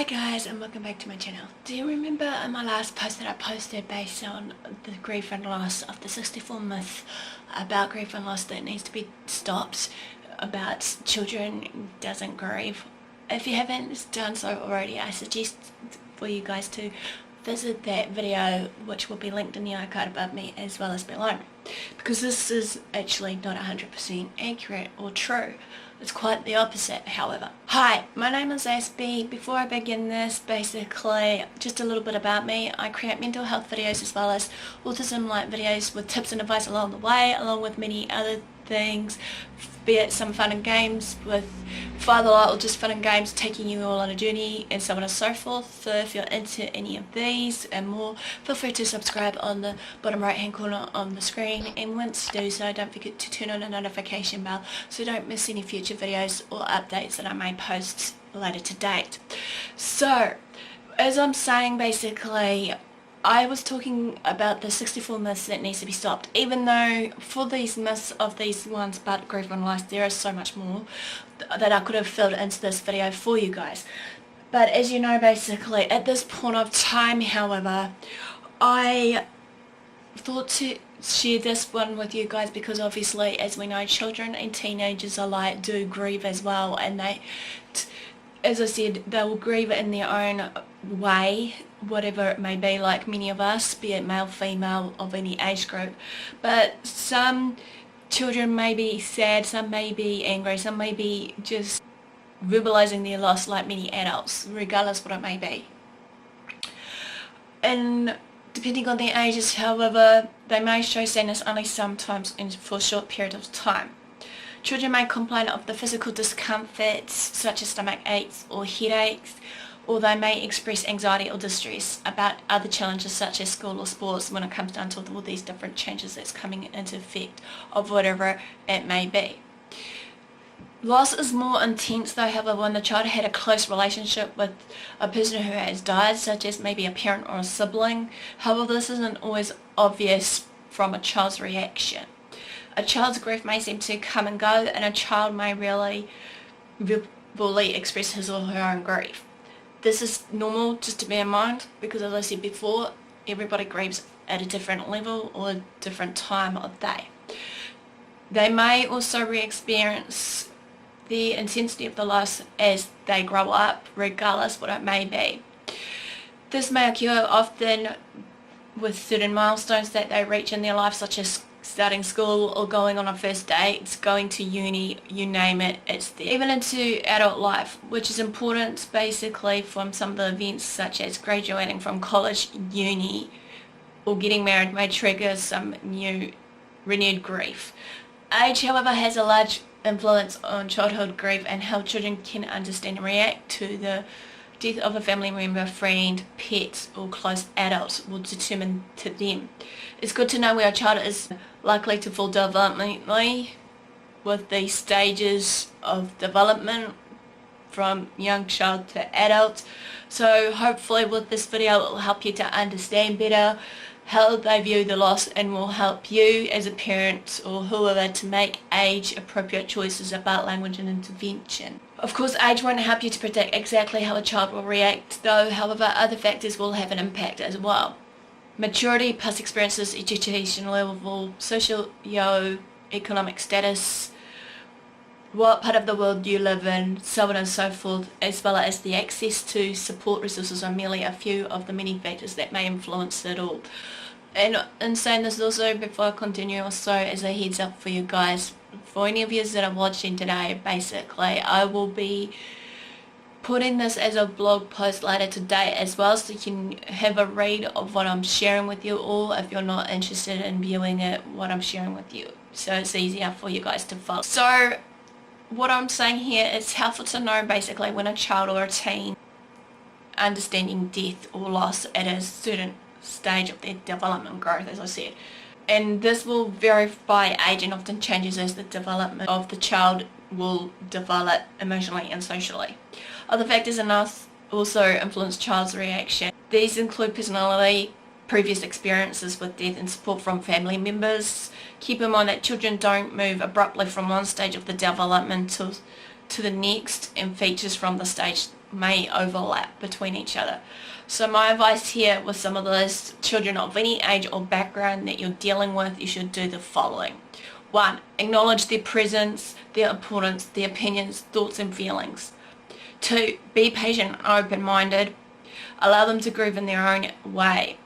Hi guys, and welcome back to my channel. Do you remember in my last post that I posted based on the grief and loss of the 64 myth about grief and loss that needs to be stopped, about children doesn't grieve? If you haven't done so already, I suggest for you guys to visit that video, which will be linked in the iCard above me as well as below, because this is actually not 100% accurate or true. It's quite the opposite, however. Hi, my name is Aspie. Before I begin this, basically, just a little bit about me. I create mental health videos as well as autism-like videos with tips and advice along the way, along with many other things, be it some fun and games with father-like or just fun and games, taking you all on a journey and so on and so forth. So if you're into any of these and more, feel free to subscribe on the bottom right hand corner on the screen, and once you do so, don't forget to turn on a notification bell so you don't miss any future videos or updates that I may post later to date. So as I'm saying, basically I was talking about the 64 myths that needs to be stopped, even though for these myths of these ones about grief and loss there is so much more that I could have filled into this video for you guys. But as you know, basically at this point of time, however, I thought to share this one with you guys because obviously, as we know, children and teenagers alike do grieve as well, and they, as I said, they will grieve in their own way, whatever it may be, like many of us, be it male, female, of any age group. But some children may be sad, some may be angry, some may be just verbalizing their loss like many adults, regardless what it may be. And depending on their ages, however, they may show sadness only sometimes and for a short period of time. Children may complain of the physical discomforts such as stomach aches or headaches, or they may express anxiety or distress about other challenges such as school or sports when it comes down to all these different changes that's coming into effect of whatever it may be. Loss is more intense though, however, when the child had a close relationship with a person who has died, such as maybe a parent or a sibling. However, this isn't always obvious from a child's reaction. A child's grief may seem to come and go, and a child may really verbally express his or her own grief. This is normal just to bear in mind because, as I said before, everybody grieves at a different level or a different time of day. They may also re-experience the intensity of the loss as they grow up, regardless what it may be. This may occur often with certain milestones that they reach in their life, such as starting school or going on a first date, going to uni, you name it, it's there. Even into adult life, which is important basically from some of the events such as graduating from college, uni, or getting married may trigger some new renewed grief. Age, however, has a large influence on childhood grief, and how children can understand and react to the death of a family member, friend, pet, or close adult will determine to them. It's good to know where a child is likely to fall developmentally with the stages of development from young child to adult. So hopefully with this video it will help you to understand better how they view the loss, and will help you as a parent or whoever to make age appropriate choices about language and intervention. Of course, age won't help you to predict exactly how a child will react though, however other factors will have an impact as well. Maturity, past experiences, education level, socio-economic status, what part of the world you live in, so on and so forth, as well as the access to support resources are merely a few of the many factors that may influence it all. And in saying this also, before I continue, also as a heads up for you guys, for any of you that are watching today, basically I will be putting this as a blog post later today as well, so you can have a read of what I'm sharing with you, or if you're not interested in viewing it, what I'm sharing with you, so it's easier for you guys to follow. So what I'm saying here is helpful to know basically when a child or a teen understanding death or loss at a certain stage of their development growth, as I said. And this will vary by age and often changes as the development of the child will develop emotionally and socially. Other factors enough also influence child's reaction. These include personality, previous experiences with death, and support from family members. Keep in mind that children don't move abruptly from one stage of the development to the next, and features from the stage may overlap between each other. So my advice here with some of those children of any age or background that you're dealing with, you should do the following. 1. Acknowledge their presence, their importance, their opinions, thoughts and feelings. 2. Be patient and open-minded. Allow them to grieve in their own way.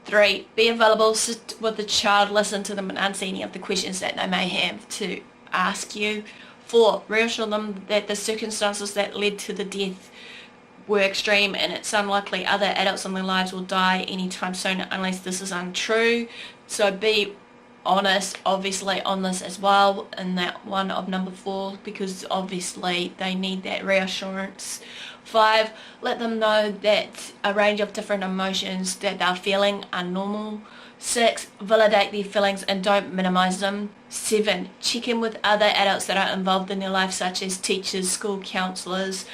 3. Be available, sit with the child, listen to them and answer any of the questions that they may have to ask you. 4. Reassure them that the circumstances that led to the death were extreme and it's unlikely other adults in their lives will die anytime soon unless this is untrue. So be honest, obviously, on this as well, in that one of number 4, because obviously they need that reassurance. 5. Let them know that a range of different emotions that they're feeling are normal. 6. Validate their feelings and don't minimize them. 7. Check in with other adults that are involved in their life, such as teachers, school counselors,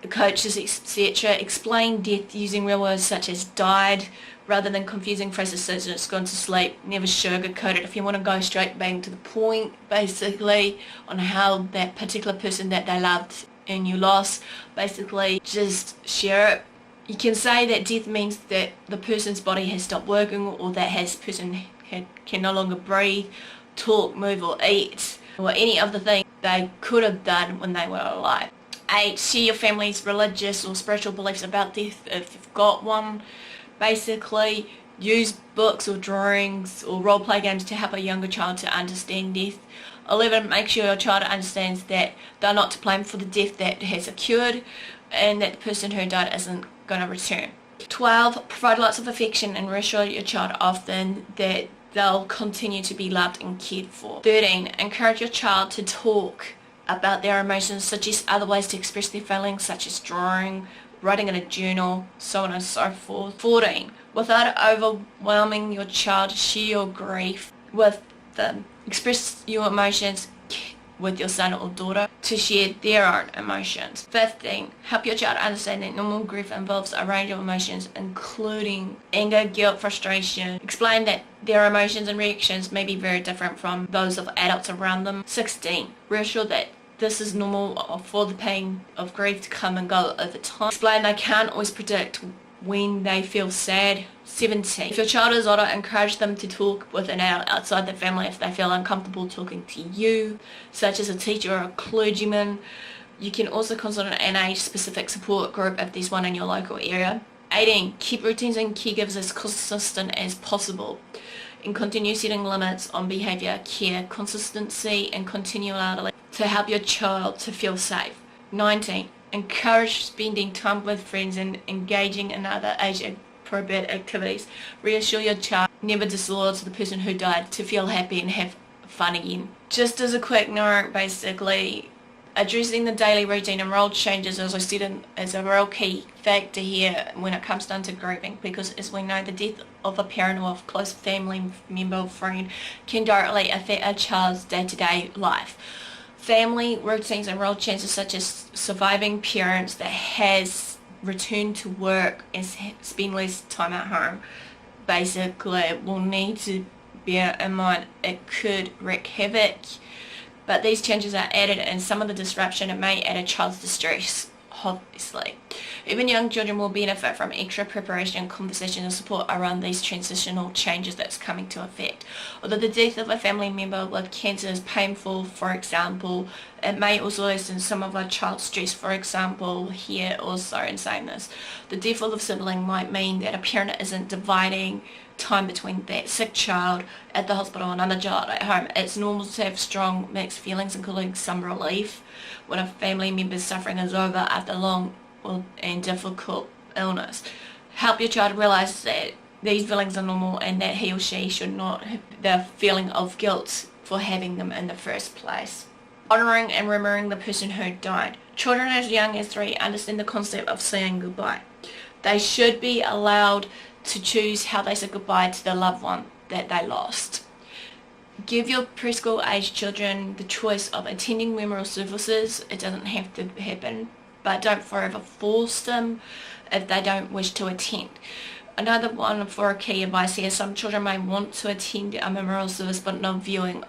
coaches, etc. Explain death using real words such as died, rather than confusing phrases such as gone to sleep. Never sugarcoat it. If you want to go straight bang to the point, basically, on how that particular person that they loved and you lost, basically just share it. You can say that death means that the person's body has stopped working, or that person can no longer breathe, talk, move or eat, or any of the things they could have done when they were alive. 8. Share your family's religious or spiritual beliefs about death if you've got one. Basically, use books or drawings or role-play games to help a younger child to understand death. 11. Make sure your child understands that they're not to blame for the death that has occurred and that the person who died isn't going to return. 12. Provide lots of affection and reassure your child often that they'll continue to be loved and cared for. 13. Encourage your child to talk about their emotions, suggest other ways to express their feelings such as drawing, writing in a journal, so on and so forth. 14. Without overwhelming your child, share your grief with them. Express your emotions with your son or daughter to share their own emotions. 15. Help your child understand that normal grief involves a range of emotions including anger, guilt, frustration. Explain that their emotions and reactions may be very different from those of adults around them. 16. Reassure that this is normal for the pain of grief to come and go over time. Explain they can't always predict when they feel sad. 17. If your child is older, encourage them to talk with an adult outside the family if they feel uncomfortable talking to you, such as a teacher or a clergyman. You can also consult an age-specific support group if there's one in your local area. 18. Keep routines and caregivers as consistent as possible and continue setting limits on behaviour, care, consistency and continuality to help your child to feel safe. 19. Encourage spending time with friends and engaging in other age-appropriate activities. Reassure your child never disloyal to the person who died to feel happy and have fun again. Just as a quick note, basically, addressing the daily routine and role changes, as I said, is a real key factor here when it comes down to grieving, because as we know, the death of a parent or a close family member or friend can directly affect a child's day-to-day life. Family routines and role changes such as surviving parents that has returned to work and spend less time at home basically will need to bear in mind it could wreak havoc, but these changes are added and some of the disruption it may add a child's distress, obviously. Even young children will benefit from extra preparation, conversation and support around these transitional changes that's coming to effect. Although the death of a family member with cancer is painful, for example, it may also lessen some of a child's stress. For example, here also in saying this, the death of a sibling might mean that a parent isn't dividing time between that sick child at the hospital and another child at home. It's normal to have strong mixed feelings, including some relief when a family member's suffering is over after long and difficult illness. Help your child realize that these feelings are normal and that he or she should not have the feeling of guilt for having them in the first place. Honouring and remembering the person who died. Children as young as 3 understand the concept of saying goodbye. They should be allowed to choose how they say goodbye to the loved one that they lost. Give your preschool age children the choice of attending memorial services. It doesn't have to happen, but don't forever force them if they don't wish to attend. Another one for a key advice here, some children may want to attend a memorial service but not viewing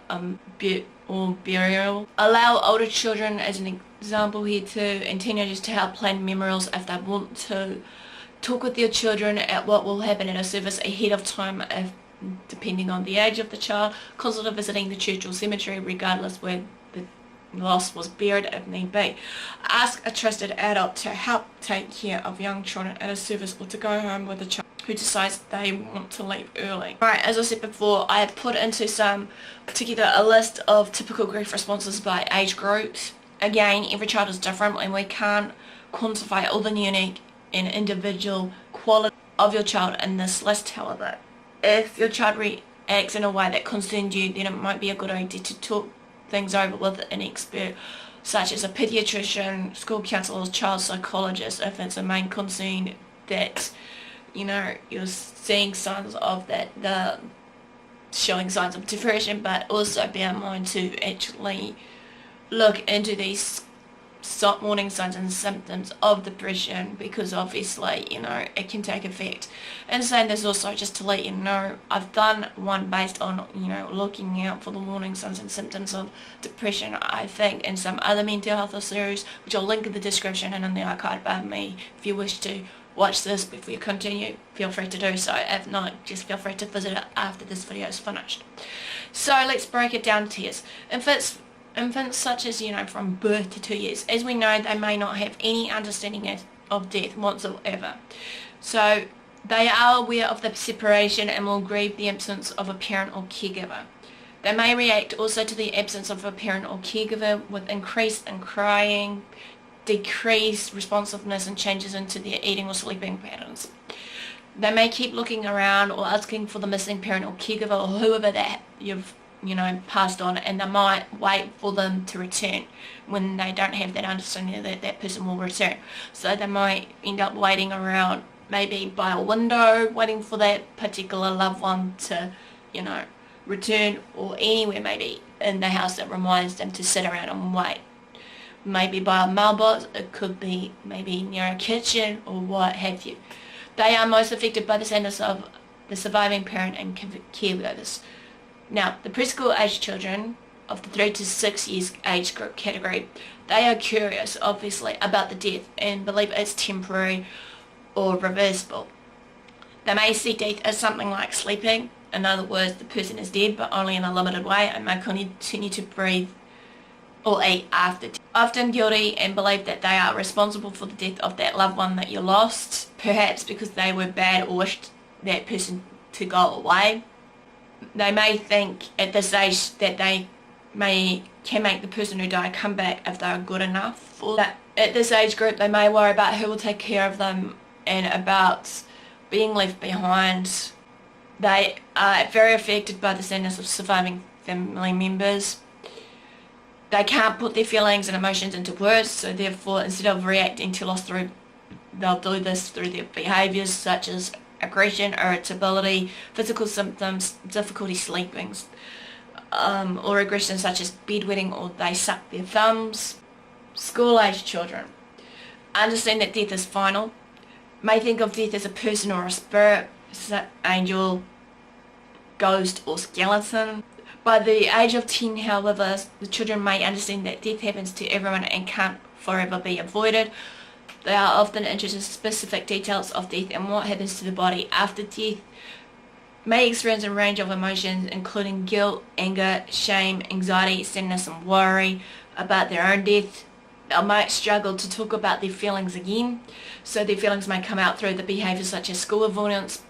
or burial. Allow older children, as an example here too, and teenagers to help plan memorials if they want to. Talk with your children at what will happen at a service ahead of time, if, depending on the age of the child. Consider visiting the church or cemetery regardless where the loss was buried if need be. Ask a trusted adult to help take care of young children at a service, or to go home with a child who decides they want to leave early. Right, as I said before, I have put into some particular a list of typical grief responses by age groups. Again, every child is different and we can't quantify all the unique and individual quality of your child in this list. However, if your child reacts in a way that concerns you, then it might be a good idea to talk things over with an expert such as a pediatrician, school counsellor, or child psychologist if it's a main concern that you're seeing signs of that, showing signs of depression, but also bear in mind to actually look into these warning signs and symptoms of depression, because obviously it can take effect. And saying this also, just to let you know, I've done one based on looking out for the warning signs and symptoms of depression, I think, and some other mental health series, which I'll link in the description and in the archive above me. If you wish to watch this before you continue, feel free to do so. If not, just feel free to visit it after this video is finished. So let's break it down to tiers. Infants such as, from birth to 2 years, as we know, they may not have any understanding of death whatsoever. So they are aware of the separation and will grieve the absence of a parent or caregiver. They may react also to the absence of a parent or caregiver with increase in crying, decreased responsiveness, and changes into their eating or sleeping patterns. They may keep looking around or asking for the missing parent or caregiver or whoever that you've passed on, and they might wait for them to return when they don't have that understanding that that person will return. So they might end up waiting around, maybe by a window, waiting for that particular loved one to, return, or anywhere maybe in the house that reminds them to sit around and wait. Maybe by a mailbox, it could be maybe near a kitchen or what have you. They are most affected by the sadness of the surviving parent and caregivers. Now, the preschool age children of the 3 to 6 years age group category, they are curious, obviously, about the death and believe it's temporary or reversible. They may see death as something like sleeping. In other words, the person is dead, but only in a limited way, and may continue to breathe or eat after death. Often guilty and believe that they are responsible for the death of that loved one that you lost, perhaps because they were bad or wished that person to go away. They may think at this age that they can make the person who died come back if they are good enough for that. At this age group, they may worry about who will take care of them and about being left behind. They are very affected by the sadness of surviving family members. They can't put their feelings and emotions into words, so therefore, instead of reacting to loss they'll do this through their behaviours such as aggression, irritability, physical symptoms, difficulty sleeping, or aggression such as bedwetting, or they suck their thumbs. School-age children understand that death is final, may think of death as a person or a spirit, angel, ghost, or skeleton. By the age of 10, however, the children may understand that death happens to everyone and can't forever be avoided. They are often interested in specific details of death and what happens to the body after death. May experience a range of emotions including guilt, anger, shame, anxiety, sadness, and worry about their own death. They might struggle to talk about their feelings again, so their feelings may come out through the behaviours such as school avoidance,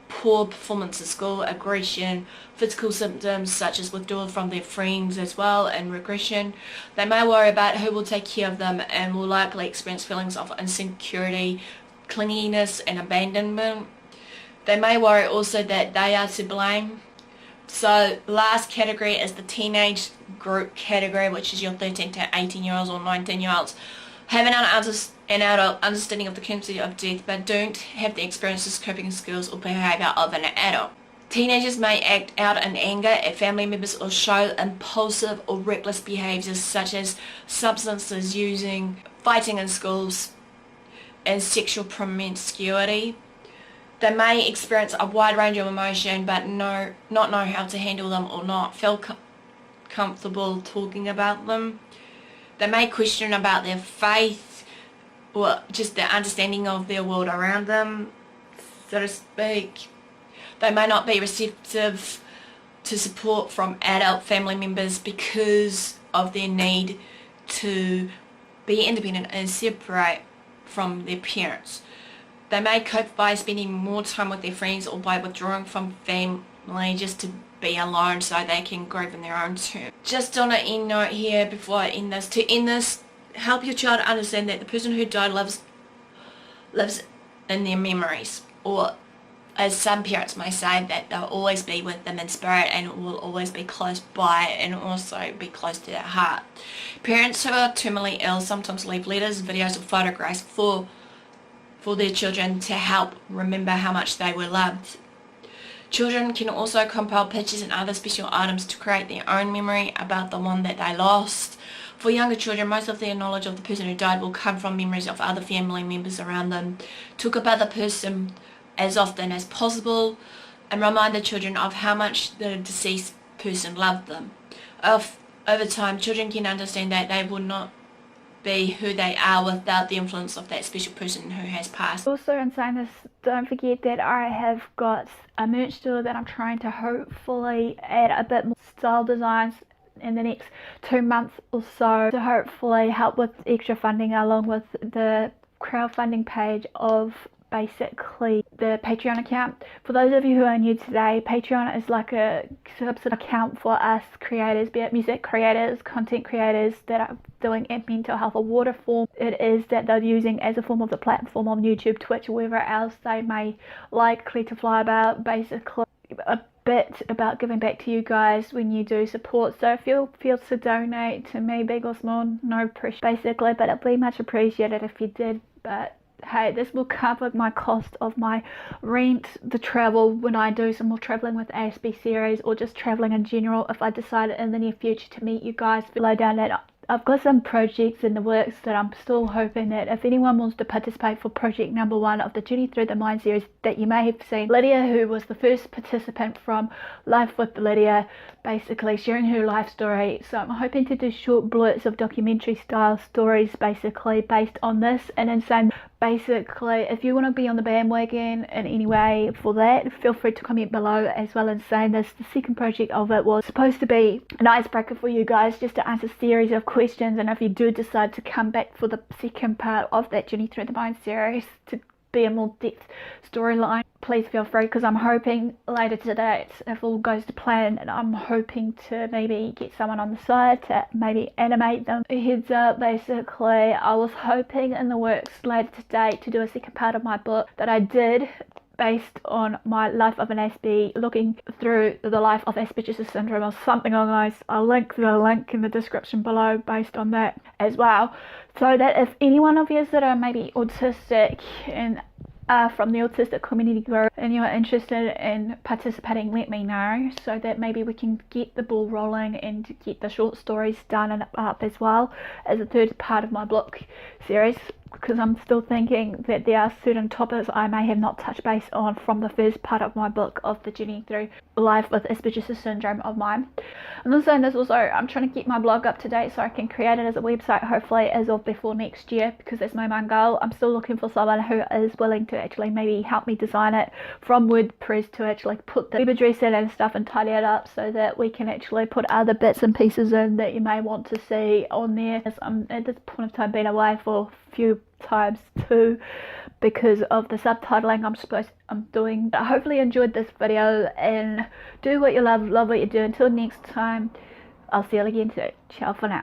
poor performance at school, aggression, physical symptoms such as withdrawal from their friends as well, and regression. They may worry about who will take care of them and will likely experience feelings of insecurity, clinginess, and abandonment. They may worry also that they are to blame. So the last category is the teenage group category, which is your 13 to 18 year olds or 19 year olds. Have an adult understanding of the concept of death, but don't have the experiences, coping skills, or behaviour of an adult. Teenagers may act out in anger at family members or show impulsive or reckless behaviours such as substances using, fighting in schools, and sexual promiscuity. They may experience a wide range of emotion but not know how to handle them or not feel comfortable talking about them. They may question about their faith or just their understanding of their world around them, so to speak. They may not be receptive to support from adult family members because of their need to be independent and separate from their parents. They may cope by spending more time with their friends or by withdrawing from family just to be alone so they can grieve in their own terms. Just on an end note here before I end this, help your child understand that the person who died lives in their memories, or as some parents may say, that they'll always be with them in spirit and will always be close by and also be close to their heart. Parents who are terminally ill sometimes leave letters, videos or photographs for their children to help remember how much they were loved. Children can also compile pictures and other special items to create their own memory about the one that they lost. For younger children, most of their knowledge of the person who died will come from memories of other family members around them. Talk about the person as often as possible and remind the children of how much the deceased person loved them. Over time, children can understand that they will not be who they are without the influence of that special person who has passed. Also, in saying this, don't forget that I have got a merch store that I'm trying to hopefully add a bit more style designs in the next 2 months or so to hopefully help with extra funding, along with the crowdfunding page of basically the Patreon account. For those of you who are new today, Patreon is like a subsidy account for us creators, be it music creators, content creators that are doing mental health or water form. It is that they're using as a form of the platform on YouTube, Twitch, or wherever else they may likely to fly about. Basically a bit about giving back to you guys when you do support. So if you feel to donate to me, big or small, no pressure basically, but it'd be much appreciated if you did. But hey, this will cover my cost of my rent, the travel when I do some more traveling with Aspie series, or just traveling in general if I decide in the near future to meet you guys. Below down that I've got some projects in the works that I'm still hoping that if anyone wants to participate for project number 1 of the Journey Through the Mind series that you may have seen, Lydia, who was the first participant from Life with Lydia, basically sharing her life story. So I'm hoping to do short blurts of documentary style stories basically based on this, and then saying basically if you want to be on the bandwagon in any way for that, feel free to comment below as well. And saying this, the second project of it was supposed to be an icebreaker for you guys, just to answer a series of questions, and if you do decide to come back for the second part of that Journey Through the Mind series to be a more depth storyline, please feel free, because I'm hoping later today, if all goes to plan, and I'm hoping to maybe get someone on the side to maybe animate them. A heads up, basically I was hoping in the works later today to do a second part of my book that I did based on my life of an Aspie, looking through the life of Asperger's syndrome or something along those. I'll link the link in the description below based on that as well, so that if any one of you that are maybe autistic and from the autistic community group and you are interested in participating, let me know, so that maybe we can get the ball rolling and get the short stories done and up as well as a third part of my book series, because I'm still thinking that there are certain topics I may have not touched base on from the first part of my book of the Journey Through Life with Asperger's Syndrome of mine. And also, I'm trying to keep my blog up to date so I can create it as a website hopefully as of before next year, because that's my main goal. I'm still looking for someone who is willing to actually maybe help me design it from WordPress to actually put the web address in and stuff and tidy it up, so that we can actually put other bits and pieces in that you may want to see on there. As I'm at this point of time been away for a few times too because of the subtitling I'm doing. I hopefully enjoyed this video, and do what you love what you do. Until next time, I'll see you again soon. Ciao for now.